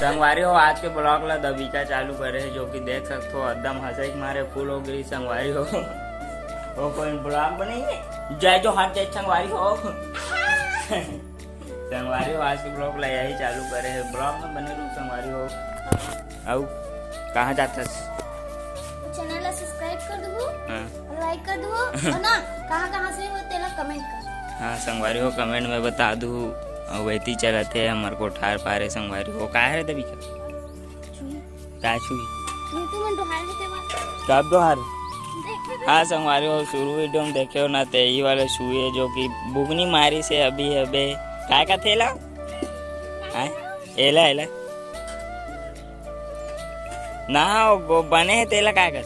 संगवारी हो आज के ब्लॉग ला दबीका चालू करे है जो कि देख सकते हो एकदम हंसे के मारे फुल हो गई संगवारी हो कोई ब्लॉग बनाइए जय जो हाथ जय संगवारी हो संगवारी हो आज के ब्लॉग ला यही चालू करे है ब्लॉग में बने रहो संगवारी हो। अब कहाँ जाता चैनल सब्सक्राइब कर दो लाइक कर दो और ना कहाँ से हो तेला कमेंट कर। हाँ संगवारी हो कमेंट में बता दू वैती चलते हमारे को ठार पारे संगवारी हो का है दबी का छुई कब दोहार हाँ संगवारी हो शुरू वीडियो में देखे हो ना ते वाले छुए जो कि बुगनी मारी से अभी अबे काय का थेला एला एला ना वो बने है तेला काय का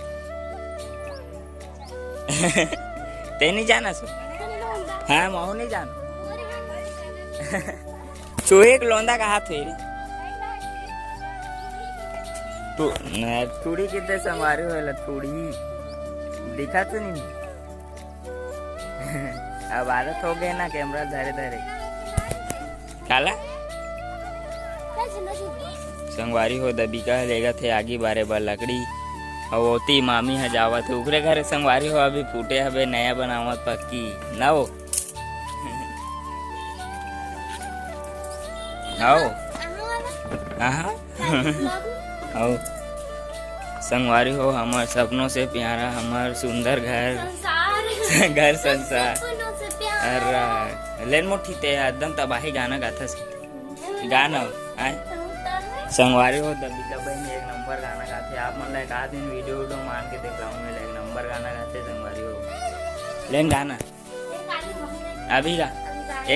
ते नहीं जाना सो हाँ मऊ नहीं जाना चूहे एक लोंदा का हाथ हुई थोड़ी कितने संवारी हो थोड़ी दिखा तो नहीं अब आदत हो गई ना कैमरा धरे धरे काला संगवारी हो दबीका लेगा थे आगे बारे बार लकड़ी और होती मामी है जावा थे उकरे घर संगवारी हो अभी फूटे हबे नया बनावत पक्की ना हो आओ आओ संगवारी हो हमार सपनों से प्यारा हमार सुंदर घर घर संसार लेन मोटी ते एकदम तबाही गाना गाथा गाना आए संगवारी हो दबीका बहन एक नंबर गाना गाते आप मतलब एक आध दिन वीडियो मान के देख रहा एक नंबर गाना गाते संगवारी हो लेन गाना अभी का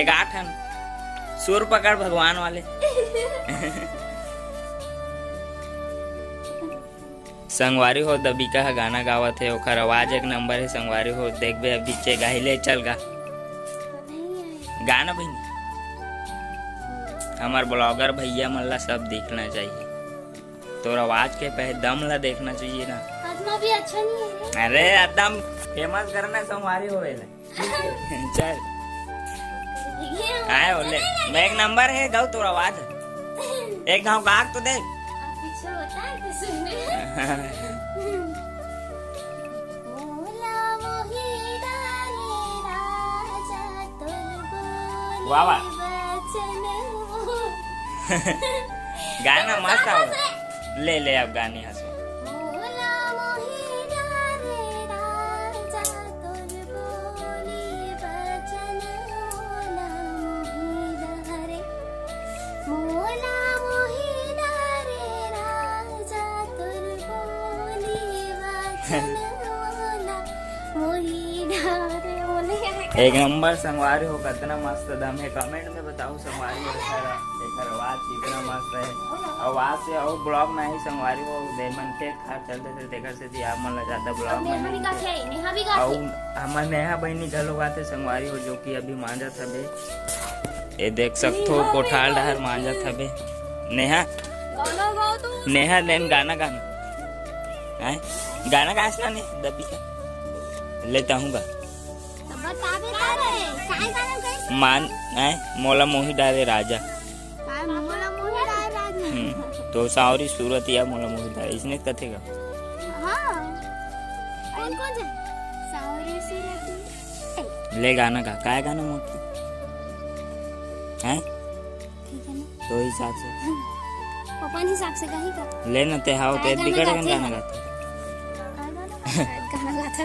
एक 8 सुर पकड़ भगवान वाले संगवारी हो दबीका गाना गावत है ओकर आवाज एक नंबर है संगवारी हो देख बे बीचे गाहिले चल गा गाना बहन हमार ब्लॉगर भैया मल्ला सब देखना चाहिए तो आवाज के पहले दम ला देखना चाहिए ना भी अच्छा नहीं है अरे एकदम फेमस करना संगवारी हो चल आए बोले मैं एक नंबर है गाँव तो आवाज एक गाँव का तो देख वाह वाह गाना मस्त है ले ले अब गाने हंसो एक नंबर संगवारी हो कितना मस्त दम है कमेंट में बताओ संगवारी हो आवाज कितना मस्त है आवाज से और ब्लॉग में ही संगवारी हो देमन के खा चलते थे देखर से थी आप मन लगा था ब्लॉग में और हमारे नेहा बहनी गलो गाते संगवारी हो जो कि अभी मांझा था बे ये देख सकते हो कोठाल डहर मांझा था बे नेहा नेहा लेन गाना गाना है गाना का असला नहीं दबी लेता हूँ मान मोला मोही डाले राजा तो सावरी सूरत या मोला मोही डाले इसने कथे का ले गाना का काय गाना मोटी है तो हिसाब से अपन हिसाब से कहीं का ले न ते हाउ ते बिगड़ गन गाना गाता गाना गाता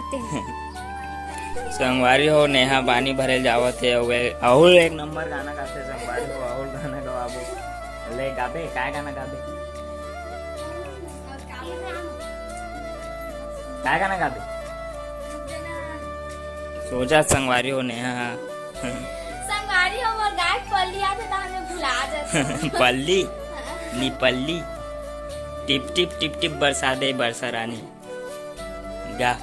संगवारी हो नेहा पानी भरे जावत है अहुल एक नंबर गाना गाते संगवारी हो अहुल गाना गवाबो ले गाबे काय गाना गाबे काय गाना गाबे सोचा संगवारी हो नेहा संगवारी हो और गाय पल्ली आते तो हमें भुला जाते पल्ली नी पल्ली टिप टिप टिप टिप बरसा दे बरसा रानी गा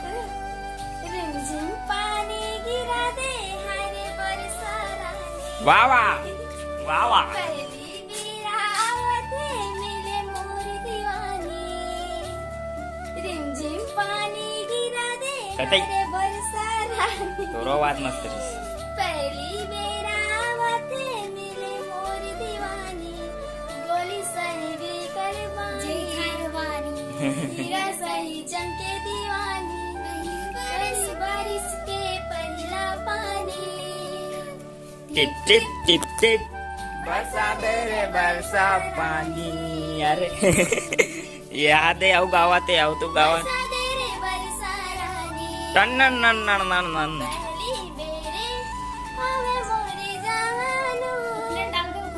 वाह वाह वाह वाह। पहली बिरावते मिले मोर दीवानी, रिमझिम पानी गिरा दे कतई। अरे बरसा रानी। तोरो बात मस्त रही। पहली बिरावते मिले मोर दीवानी, गोली सही भी करवानी, हीरा सही चमके दीवानी, बारिश बारिश के पहला पानी। टिप टिप टिप टिप बरसा दे रे बरसा पानी। अरे याद है आओ गावाते आओ तू गावा। बरसा दे रे बरसा रानी, टन नन नन नन नन नन। पहली बेरे आवे मोरे जानू,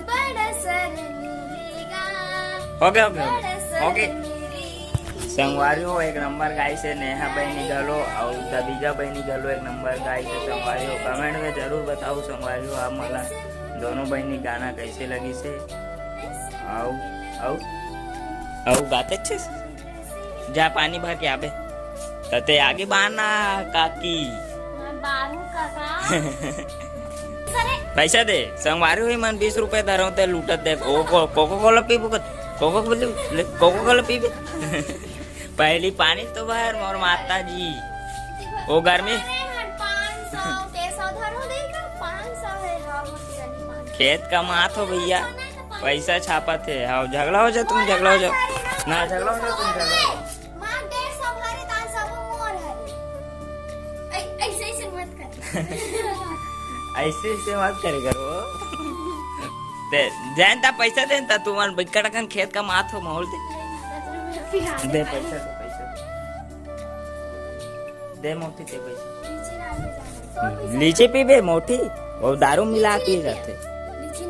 बड़ा सर मिलेगा, हो गया हो गया बड़ा सर हो गया। मिलेगा। संगवारी हो एक नंबर गाय से नेहा बहनी गलो और दबीजा बहनी गलो एक नंबर गाय से संगवारी हो। कमेंट में जरूर बताओ संगवारी हो आप मला दोनों बहनी गाना कैसे लगी से। आओ आओ आओ गाते अच्छे से। जा पानी भर के आबे तते आगे बाना काकी। बारू काका। पैसा दे संगवारी हुई मन 20 रुपए धरो ते लूटत दे। कोको कोला पीबू कोको कोला पीबे। पहली पानी तो भर मोर माता जी वो घर में 500 खेत का मात हो भैया पैसा छापा थे। हाँ झगड़ा हो जाए तुम झगड़ा हो जाओ ना झगड़ा हो जाए तुम झगड़ा हो जाओ। ऐसे मत करे करो। जानता पैसा देता तू मन बिकट खेत का मात हो माहौल दे दे पैसा दे मोटी दे पैसा। लीची पीबे मोटी वो दारू मिला पी जाते।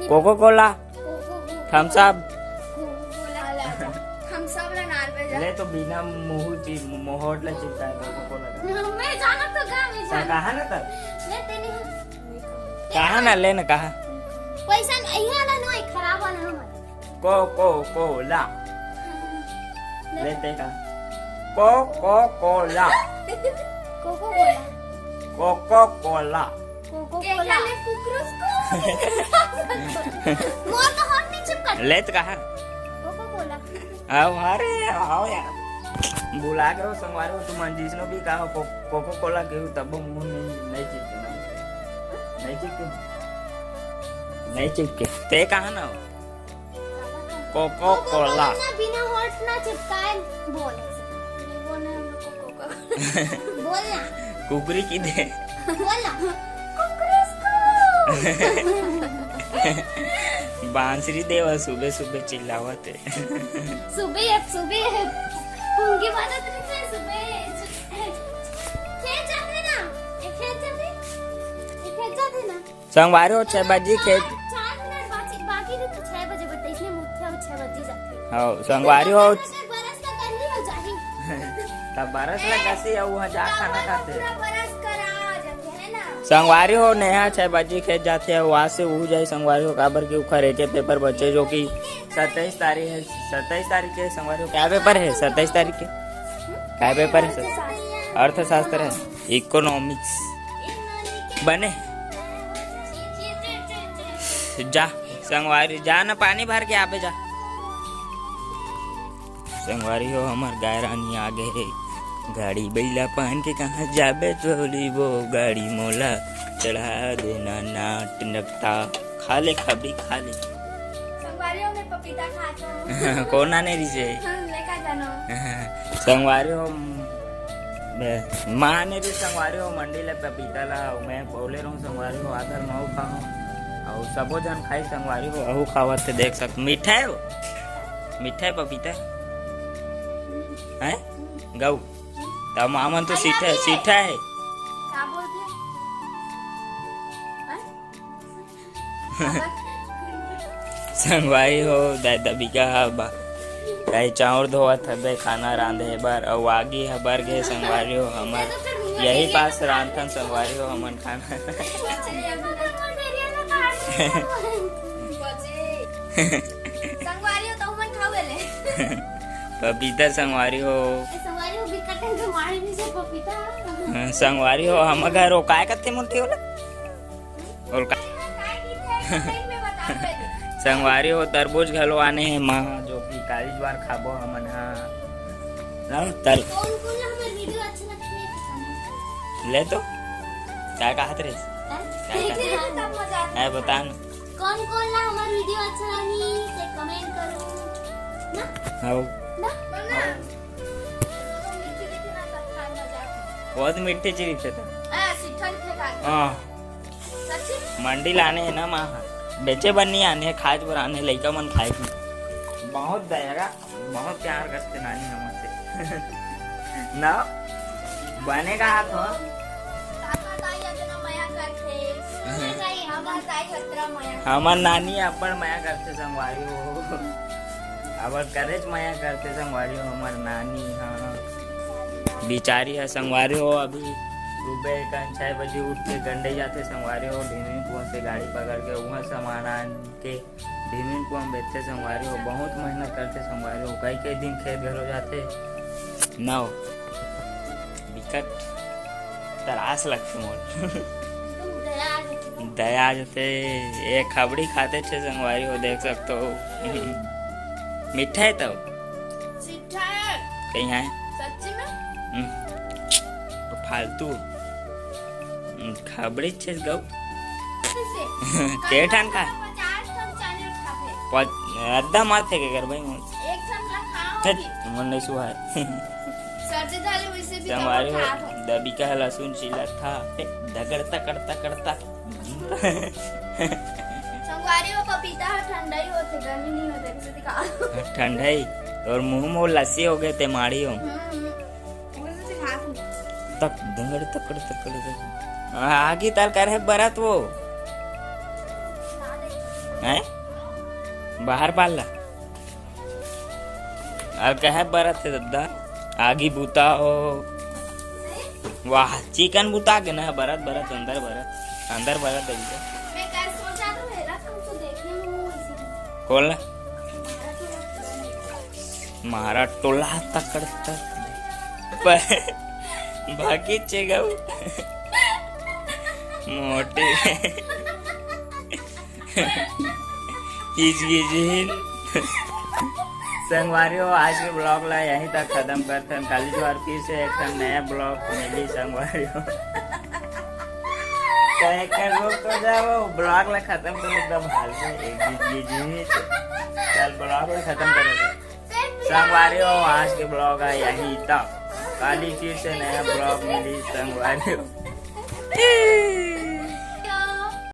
कोको कोला थम्स अप ले तो बिना मोहट ले चिपका है कोको कोला कहा ना तब कहा ना ले ना कहा पैसा नहीं खराब वाला कोला लेते का coca cola coca cola coca cola coca cola मोर का हाथ नहीं चिपका लेत कहा कोको कोला आओ अरे आओ यार बुला के संगवार हो तुम जिसनो भी कहा कोको कोला के तब मुंह नहीं चिपके नहीं चिपके ते कहा ना कोको कोला बिना होठ ना चिपकाए बोल बोलना हम लोग को कोको बोलना कुकरी की दे बोलना बांसुरी देवा सुबह सुबह चिल्लावत है। सुबह उनकी बात से सुबह खेत जाते ना खेत जाते ना संगवार हो 6 बजे खेत 4 मिनट बाकी तो 6 बजे बता इसने मुठ्ठा 6 बजे जाते हाँ संगवारी हो बरस का करनी हो जाही तब बरस लगा से वहाँ जा खाना खाते पूरा बरस करा जाते है ना संगवारी हो नेहा 6 बजे खेत जाते हैं वहाँ से वो जाए संगवारी हो काबर के उखा रेटे पेपर बचे जो कि 27 तारीख है 27 तारीख के संगवारी हो क्या पेपर है 27 तारीख के क्या पेपर है अर्थशास्त्र है इकोनॉमिक्स बने जा संगवारी जा ना पानी भर के आबे जा। संगवारी हो हमार गाय रानी आ गए गाड़ी बैला पहन के कहाँ जाबे चोली वो गाड़ी मोला चढ़ा देना नाट नकता खा ले खबरी खा ले संगवारियों में पपीता खाता हूँ कोना ने रिसे लेकर जानो संगवारी हो माँ ने भी संगवारी हो मंडी ले पपीता ला मैं बोले रहूँ संगवारी हो आधर मऊ खाऊँ और सबो जन खाई संगवारी हो अहू खावत थे देख सक मीठा है वो मीठा है पपीता है गऊ तब मामन तो सीठा है क्या बोलते हैं संगवारी हो दबिका गाय चाउर धोवत हबे खाना रांधे बर और आगे हबर गए संगवारी हो हमर यही पास रांधन संगवारी हो हमन खाना संगवारी हो तो मन खावेले पपीता संगवारी हो संगवारी हो बिकटन के मारे भी से पपीता संगवारी हो हम घर रो काय कते मोटी होला और कमेंट में बता दो। संगवारी हो तरबूज घलो आने हैं माँ जो कि कालीज बार खाबो हमन हा ना तर कौन कौन हमारे वीडियो अच्छे लगते हैं कमेंट ले तो क्या कहत रे देखिए तब मजा आता है बता न कौन कौन ना हमारे वीडियो अच्छा लगी से कमेंट करो ना हाउ ना ना मीठी मीठी ना सब खाए मजा आता बहुत मीठे चीज थे सिट्ठा लिखे का हां सच्ची मंडी लाने है ना माँ बेचे बन्नी आने खाद पर आने लइका मन खाए की बहुत दयागा बहुत प्यार करते नानी हमसे ना बनेगा हाथ हो काका ताई अजना माया करते ताई हमार ताई खतरा माया हमार नानी अपन माया करते संगवारी हो अब करेज माया करते संगवारी हो हमार नानी हाँ बिचारी है संगवारी हो अभी सुबह का 6 बजे उठ के गंडे जाते संगवारी हो ढीमिन कुआं से गाड़ी पकड़ के वहाँ सामान आन के ढीमिन कुआं बेचते संगवारी हो बहुत मेहनत करते संगवारी हो कई दिन खेत घर हो जाते ना हो विकट तरास लगते मोर दया जाते एक खबड़ी खाते थे संगवारी हो देख सकते हो मीठा है तो सिट्ठा है कहीं है सच्ची में फालतू खबड़ी छे गौ से के ठान का 50 टन चैनल खाते अद्धा माथे के कर भाई एक चमला खाओ मन नहीं सुहा सर्दी झाली वैसे भी संगवारी हो खाओ दबी का लहसुन छिला था दगड़ता करता संगवारी हो पपीता है ठंडा ही होते गर्मी नहीं होते किसी दिखा ठंडाई और मुंह में लस्सी हो गए ते माड़ी हो वैसे से खा दूं तक दंगड़ तकड़ आगे ताल कर है बरात वो हैं बाहर पाला और कहे बरात है दादा आगे बूता हो वाह चिकन बूता के ना बरात अंदर बरात मैं कर सोचा तो मेरा तुमको देखने हूं इसी कौन मारा टोला तकड़ तक भागी चे गऊ मोटे संगवारी हो आज के ब्लॉग ला यहीं तक खत्म करते हैं कल बार फिर से एक नया ब्लॉग मिली संगवारी हो लोग तो जाओ ब्लॉग ला खत्म कर एकदम हाल से चल ब्लॉग ला खत्म करें संगवारी हो आज के ब्लॉग है यहीं तक काली फिर से नया ब्लॉग मिली संगवारी हो